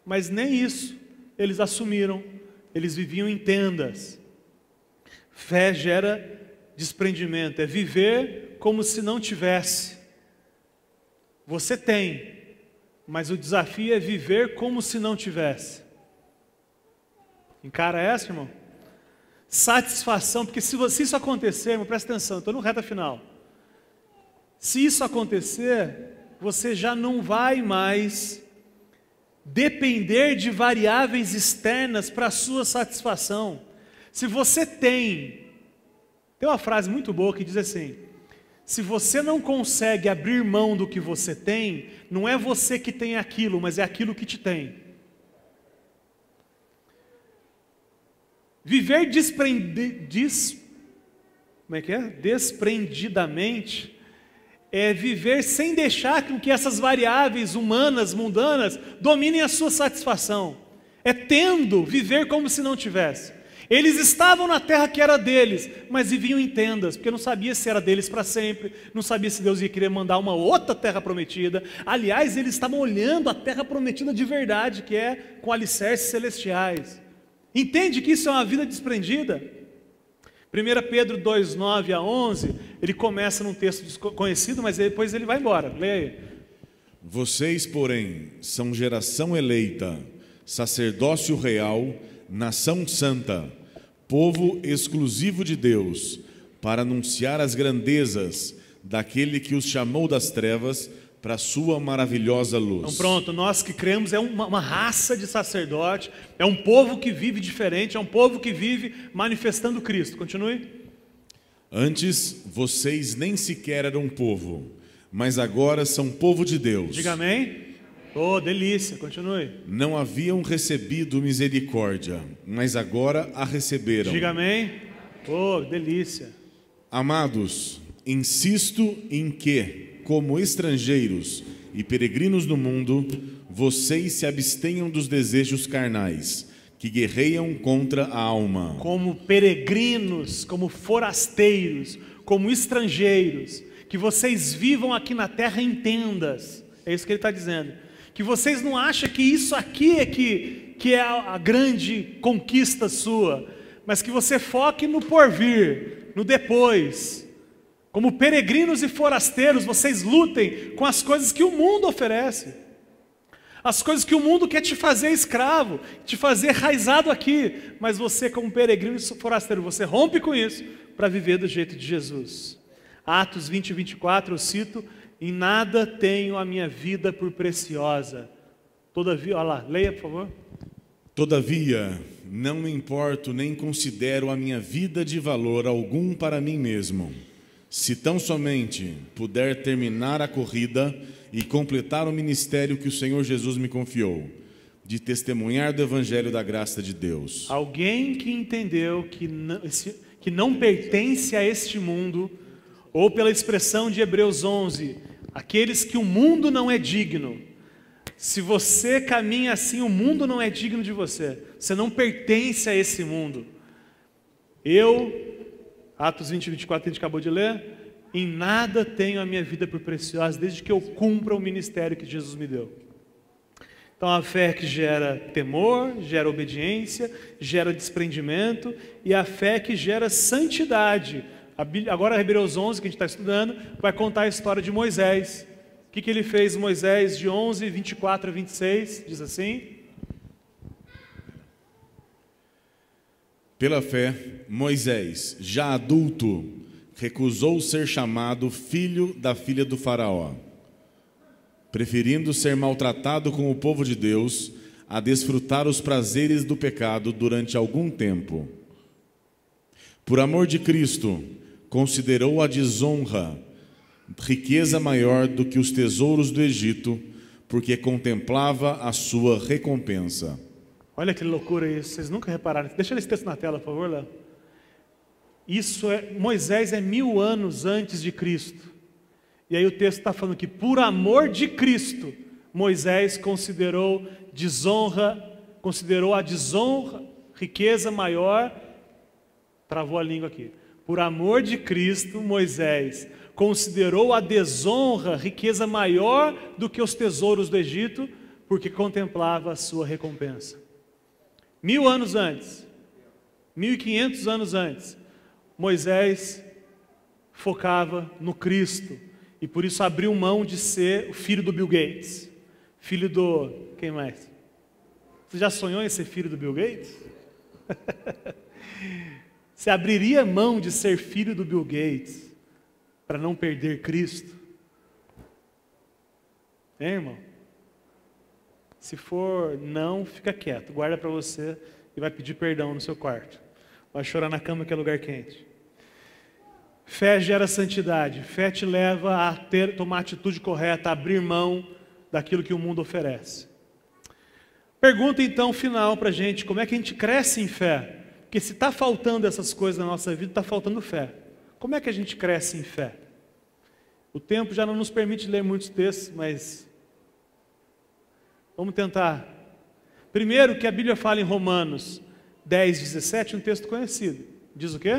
mas nem isso eles assumiram. Eles viviam em tendas. Fé gera desprendimento, é viver como se não tivesse. Você tem, mas o desafio é viver como se não tivesse. Encara essa, irmão? Satisfação, porque se isso acontecer, irmão, presta atenção, estou no reta final. Se isso acontecer, você já não vai mais depender de variáveis externas para a sua satisfação. Se você tem uma frase muito boa que diz assim: se você não consegue abrir mão do que você tem, não é você que tem aquilo, mas é aquilo que te tem. Viver desprendidamente é viver sem deixar que essas variáveis humanas, mundanas, dominem a sua satisfação. É tendo viver como se não tivesse. Eles estavam na terra que era deles, mas viviam em tendas, porque não sabia se era deles para sempre, não sabia se Deus ia querer mandar uma outra terra prometida. Aliás, eles estavam olhando a terra prometida de verdade, que é com alicerces celestiais. Entende que isso é uma vida desprendida? 1 Pedro 2, 9 a 11, ele começa num texto desconhecido, mas depois ele vai embora. Leia aí. Vocês, porém, são geração eleita, sacerdócio real, nação santa, povo exclusivo de Deus, para anunciar as grandezas daquele que os chamou das trevas para a sua maravilhosa luz. Então pronto, nós que cremos é uma raça de sacerdote, é um povo que vive diferente, é um povo que vive manifestando Cristo. Continue. Antes, vocês nem sequer eram povo, mas agora são povo de Deus. Diga amém. Oh, delícia, continue. Não haviam recebido misericórdia, mas agora a receberam. Diga amém. Oh, delícia. Amados, insisto em que, como estrangeiros e peregrinos no mundo, vocês se abstenham dos desejos carnais, que guerreiam contra a alma. Como peregrinos, como forasteiros, como estrangeiros, que vocês vivam aqui na terra em tendas. É isso que ele está dizendo. Que vocês não acham que isso aqui é que é a grande conquista sua, mas que você foque no porvir, no depois. Como peregrinos e forasteiros, vocês lutem com as coisas que o mundo oferece. As coisas que o mundo quer te fazer escravo, te fazer enraizado aqui, mas você, como peregrino e forasteiro, você rompe com isso para viver do jeito de Jesus. Atos 20 e 24, eu cito: em nada tenho a minha vida por preciosa. Todavia, olha lá, leia por favor. Todavia, não me importo nem considero a minha vida de valor algum para mim mesmo, se tão somente puder terminar a corrida e completar o ministério que o Senhor Jesus me confiou, de testemunhar do Evangelho da graça de Deus. Alguém que entendeu que não pertence a este mundo, ou pela expressão de Hebreus 11, aqueles que o mundo não é digno. Se você caminha assim, o mundo não é digno de você. Você não pertence a esse mundo. Atos 20 e 24, que a gente acabou de ler, em nada tenho a minha vida por preciosa, desde que eu cumpra o ministério que Jesus me deu. Então a fé que gera temor, gera obediência, gera desprendimento, e a fé que gera santidade. Agora Hebreus 11, que a gente está estudando, vai contar a história de Moisés. O que ele fez, Moisés, de 11, 24 a 26, diz assim: Pela fé, Moisés, já adulto, recusou ser chamado filho da filha do faraó, preferindo ser maltratado com o povo de Deus a desfrutar os prazeres do pecado durante algum tempo. Por amor de Cristo, considerou a desonra riqueza maior do que os tesouros do Egito, porque contemplava a sua recompensa. Olha que loucura isso, vocês nunca repararam. Deixa esse texto na tela, por favor, Léo. Moisés é 1000 anos antes de Cristo. E aí o texto está falando que por amor de Cristo, Moisés considerou a desonra, riqueza maior. Travou a língua aqui. Por amor de Cristo, Moisés considerou a desonra, riqueza maior do que os tesouros do Egito, porque contemplava a sua recompensa. 1000 anos antes, 1500 anos antes, Moisés focava no Cristo, e por isso abriu mão de ser o filho do Bill Gates, filho do... quem mais? Você já sonhou em ser filho do Bill Gates? Você abriria mão de ser filho do Bill Gates para não perder Cristo? Hein, irmão? Se for não, fica quieto, guarda para você e vai pedir perdão no seu quarto. Vai chorar na cama que é lugar quente. Fé gera santidade. Fé te leva a tomar a atitude correta, a abrir mão daquilo que o mundo oferece. Pergunta então final para a gente: como é que a gente cresce em fé? Porque se está faltando essas coisas na nossa vida, está faltando fé. Como é que a gente cresce em fé? O tempo já não nos permite ler muitos textos, mas vamos tentar. Primeiro, que a Bíblia fala em Romanos 10, 17, um texto conhecido. Diz o quê?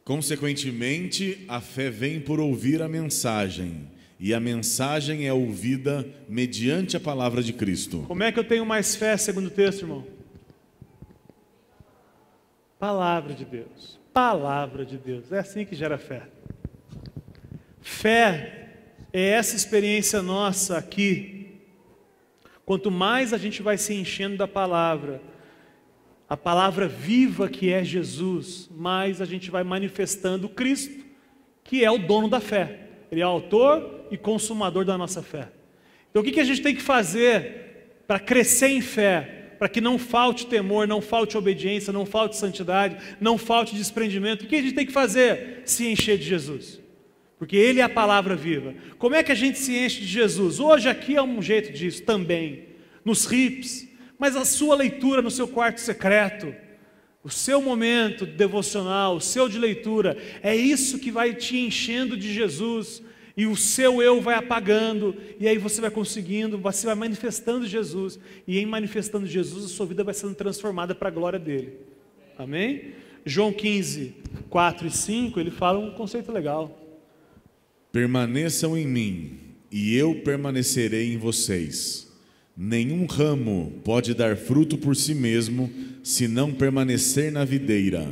Consequentemente, a fé vem por ouvir a mensagem, e a mensagem é ouvida mediante a palavra de Cristo. Como é que eu tenho mais fé, segundo o texto, irmão? Palavra de Deus. Palavra de Deus. É assim que gera fé. Fé é essa experiência nossa aqui. Quanto mais a gente vai se enchendo da palavra, a palavra viva que é Jesus, mais a gente vai manifestando Cristo, que é o dono da fé. Ele é o autor e consumador da nossa fé. Então o que a gente tem que fazer para crescer em fé? Para que não falte temor, não falte obediência, não falte santidade, não falte desprendimento. O que a gente tem que fazer? Se encher de Jesus. Porque Ele é a palavra viva. Como é que a gente se enche de Jesus? Hoje aqui é um jeito disso também, nos RIPs, mas a sua leitura no seu quarto secreto, o seu momento devocional, o seu de leitura, é isso que vai te enchendo de Jesus, e o seu eu vai apagando, e aí você vai conseguindo, você vai manifestando Jesus, e em manifestando Jesus, a sua vida vai sendo transformada para a glória dele. Amém? João 15, 4 e 5, ele fala um conceito legal. Permaneçam em mim, e eu permanecerei em vocês. Nenhum ramo pode dar fruto por si mesmo, se não permanecer na videira.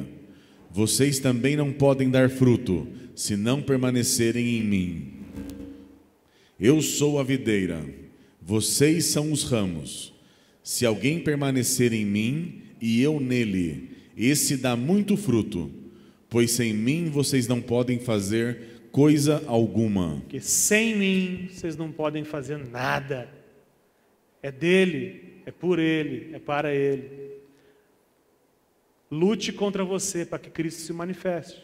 Vocês também não podem dar fruto, se não permanecerem em mim. Eu sou a videira, Vocês são os ramos. Se alguém permanecer em mim e eu nele, esse dá muito fruto, pois sem mim vocês não podem fazer coisa alguma. Porque sem mim vocês não podem fazer nada. É dele, é por ele, é para ele. Lute contra você para que Cristo se manifeste.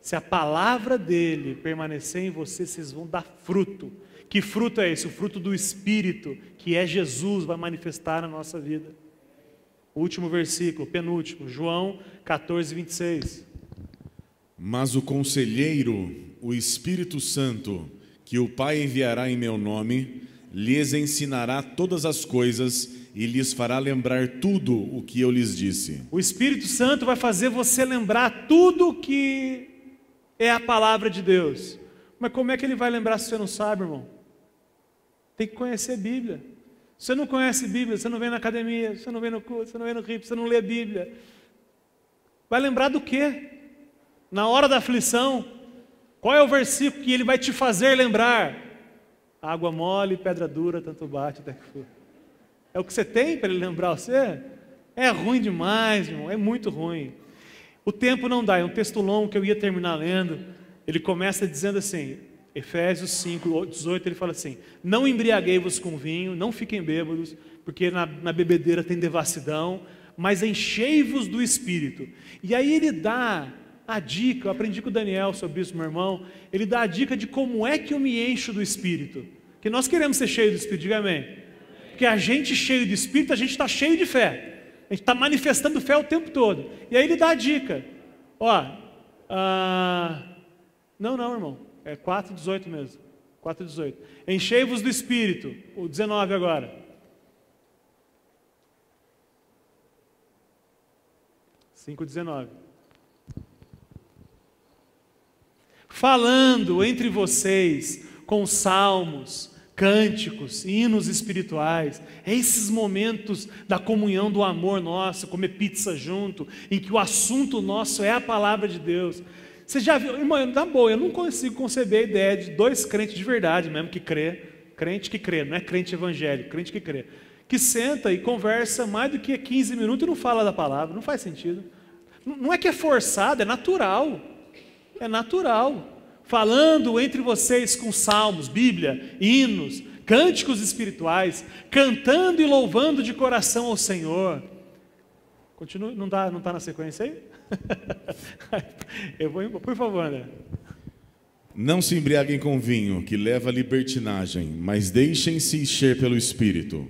Se a palavra dele permanecer em você, vocês vão dar fruto. Que fruto é esse? O fruto do Espírito, que é Jesus, vai manifestar na nossa vida. Último versículo, penúltimo, João 14, 26. Mas o Conselheiro, o Espírito Santo, que o Pai enviará em meu nome, lhes ensinará todas as coisas e lhes fará lembrar tudo o que eu lhes disse. O Espírito Santo vai fazer você lembrar tudo que é a palavra de Deus. Mas como é que ele vai lembrar se você não sabe, irmão? Tem que conhecer a Bíblia. Se você não conhece a Bíblia, você não vem na academia, você não vem no culto, você não vem no RIP, você não lê a Bíblia. Vai lembrar do quê? Na hora da aflição, qual é o versículo que ele vai te fazer lembrar? Água mole, pedra dura, tanto bate até que for. É o que você tem para ele lembrar você? É ruim demais, irmão, é muito ruim. O tempo não dá, é um texto longo que eu ia terminar lendo. Ele começa dizendo assim, Efésios 5, 18, ele fala assim: não embriaguei-vos com vinho, não fiquem bêbados, porque na bebedeira tem devassidão, mas enchei-vos do Espírito. E aí ele dá a dica, eu aprendi com o Daniel sobre isso, meu irmão, ele dá a dica de como é que eu me encho do Espírito. Que nós queremos ser cheios do Espírito, diga amém. Porque a gente cheio do Espírito, a gente está cheio de fé. A gente está manifestando fé o tempo todo. E aí ele dá a dica. Não, irmão. É 4,18 mesmo. 4,18. Enchei-vos do Espírito. O 19 agora. 5,19. Falando entre vocês com salmos, cânticos, hinos espirituais. É esses momentos da comunhão do amor nosso, comer pizza junto, em que o assunto nosso é a palavra de Deus. Você já viu, irmão, tá bom, eu não consigo conceber a ideia de dois crentes de verdade mesmo que crente que crê, não é crente evangélico, crente que crê, que senta e conversa mais do que 15 minutos e não fala da palavra, não faz sentido. Não é que é forçado, é natural, falando entre vocês com salmos, Bíblia, hinos, cânticos espirituais, cantando e louvando de coração ao Senhor. Continua, não tá na sequência aí? Eu vou, por favor, André. Não se embriaguem com vinho, que leva à libertinagem, mas deixem-se encher pelo Espírito,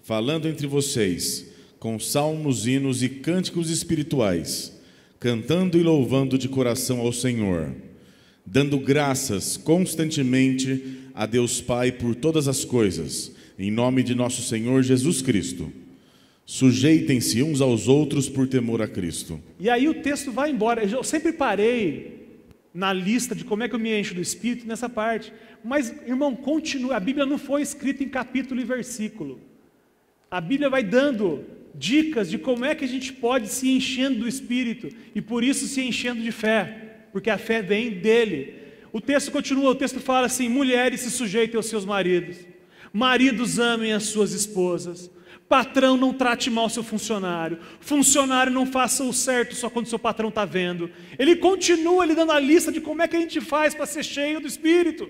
falando entre vocês com salmos, hinos e cânticos espirituais, cantando e louvando de coração ao Senhor, dando graças constantemente a Deus Pai por todas as coisas, em nome de nosso Senhor Jesus Cristo. Sujeitem-se uns aos outros por temor a Cristo. E aí o texto vai embora. Eu sempre parei na lista de como é que eu me encho do Espírito nessa parte. Mas, irmão, continua. A Bíblia não foi escrita em capítulo e versículo. A Bíblia vai dando dicas de como é que a gente pode se enchendo do Espírito e por isso se enchendo de fé, porque a fé vem dele. O texto continua, o texto fala assim: mulheres se sujeitem aos seus maridos, maridos amem as suas esposas, patrão não trate mal seu funcionário, funcionário não faça o certo só quando seu patrão está vendo. Ele continua ele dando a lista de como é que a gente faz para ser cheio do Espírito.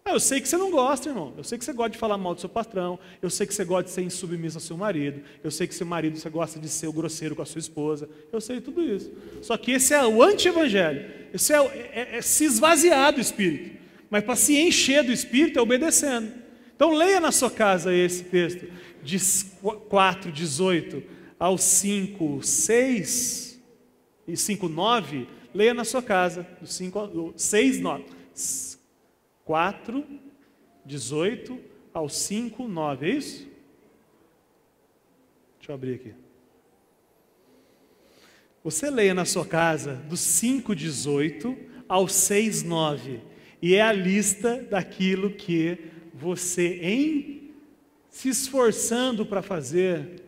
Eu sei que você não gosta, irmão, eu sei que você gosta de falar mal do seu patrão, eu sei que você gosta de ser insubmisso ao seu marido, eu sei que seu marido você gosta de ser o grosseiro com a sua esposa, eu sei tudo isso. Só que esse é o anti-evangelho, esse é se esvaziar do Espírito, mas para se encher do Espírito é obedecendo. Então leia na sua casa esse texto, de 4:18 ao 5:6 e 5:9, leia na sua casa, do 6:9. 4:18 ao 5:9, é isso? Deixa eu abrir aqui. Você leia na sua casa, do 5:18 ao 6:9, e é a lista daquilo que você, se esforçando para fazer,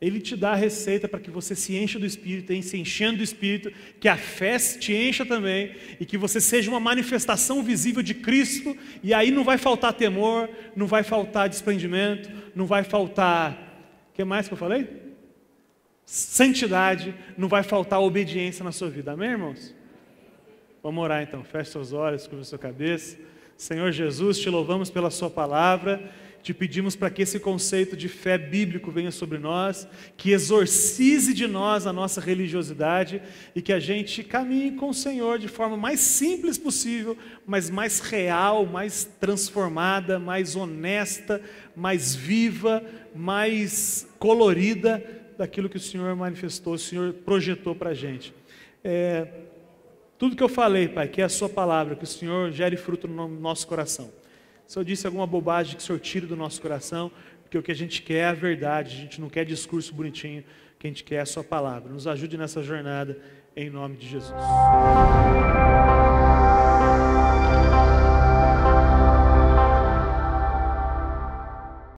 Ele te dá a receita para que você se encha do Espírito, se enchendo do Espírito, que a fé te encha também, e que você seja uma manifestação visível de Cristo, e aí não vai faltar temor, não vai faltar desprendimento, não vai faltar... O que mais que eu falei? Santidade, não vai faltar obediência na sua vida. Amém, irmãos? Vamos orar então. Feche seus olhos, curva sua cabeça. Senhor Jesus, te louvamos pela sua palavra. Te pedimos para que esse conceito de fé bíblico venha sobre nós, que exorcize de nós a nossa religiosidade e que a gente caminhe com o Senhor de forma mais simples possível, mas mais real, mais transformada, mais honesta, mais viva, mais colorida daquilo que o Senhor manifestou, o Senhor projetou para a gente. Tudo que eu falei, Pai, que é a sua palavra, que o Senhor gere fruto no nosso coração. Se eu disse alguma bobagem, que o Senhor tire do nosso coração, porque o que a gente quer é a verdade, a gente não quer discurso bonitinho, o que a gente quer é a sua palavra. Nos ajude nessa jornada, em nome de Jesus.